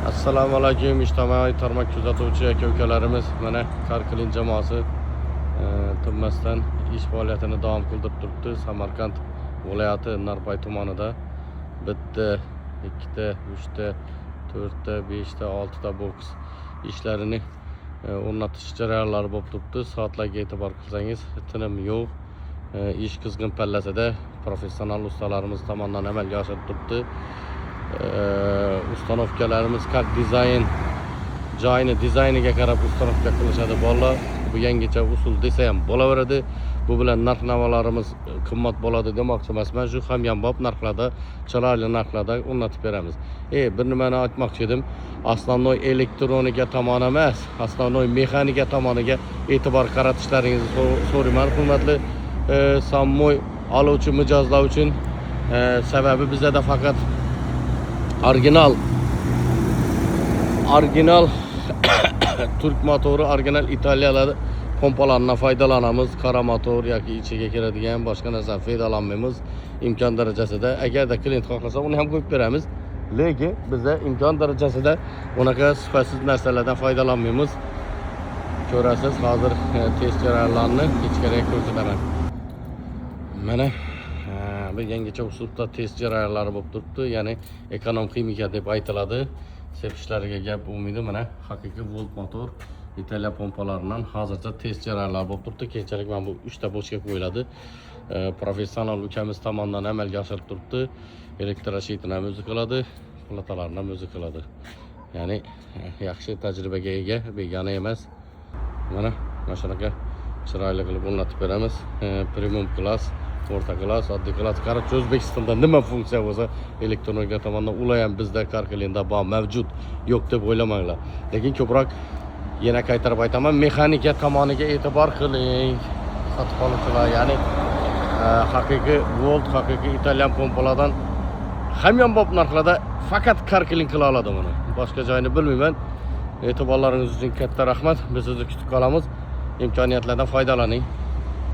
Assalomu alaykum ijtimoiy tarmoq kuzatuvchi aka-ukalarimiz. Mana Karklin jamoasi tinmasdan ish faoliyatini davom qildirib turibdi. Samarqand viloyati Narpay tumanida bitta, ikkita, uchta, to'rtta, beshta, oltita boks ishlarini o'rnatish jarayonlari bo'lib turibdi. Soatlarga e'tibor qilsangiz, tinim yo'q. Ish qizg'in pallasida professional ustalarimiz tomonidan amalga oshirilib turibdi. Ustanovkalarimiz как dizayn joyini dizayniga qarab ustanovka qilishadi bolalar. Bu yangicha usul desa ham bo'laveradi. Bu bilan narx-navolarimiz qimmat bo'ladi demoqchi emasman. Shu hamyonbop narxlarda, chiroyli narxlarda o'rnatib beramiz. Bir nimani aytmoqchi edim. Основной elektronika tomoni emas, основной mexanika tomoniga e'tibor qaratishlaringizni so'rayman, hurmatli sammoy oluvchi mijozlar uchun. Sababi bizda faqat original Türk motori, original Italiyalar pompalarından foydalanamiz. Qora motor yoki ichiga kiradigan boshqa narsadan foydalanmaymiz imkon darajasida. Agarda klient xohlasa, uni ham qo'yib beramiz. Lekin bizda imkon darajasida unaqa sifatsiz narsalardan foydalanmaymiz. Ko'rasiz, hozir test jarayonlarini ichkariga ko'rsataman. Mana bir yangicha usulda test jarayonlari bo'lib turibdi. Ya'ni ekonom ximika deb aytiladi. Sepishlariga gap bo'lmaydi. Mana haqiqiy volt motor Italiya pompalaridan hozircha test jarayonlari bo'lib turibdi. Keyinchalik mana bu 3 ta bochka qo'yiladi. Professional ukamiz tomonidan amalga oshirilib turibdi. Elektroshitini ham o'zi qiladi, platalarni ham o'zi qiladi. Ya'ni yaxshi tajribaga ega, begona emas. Mana shunaqa chiroyli qilib o'rnatib beramiz. Premium klass, o'rta klass, oddiy klass. Qarab, O'zbekistonda nima funksiya bo'lsa, elektronika tomonidan ular ham bizda Karklinda bor, mavjud, yo'q deb o'ylamanglar. Lekin ko'proq yana qaytarib aytaman, mexanika tomoniga e'tibor qiling. Sotib oluvchilar, ya'ni haqiqiy volt, haqiqiy Italiyan pompalardan hamyonbop narxlarda faqat Karklin qila oladi buni. Boshqa joyini bilmayman. E'tiborlaringiz uchun katta rahmat. Biz sizni kutib qolamiz. Imkoniyatlardan foydalaning.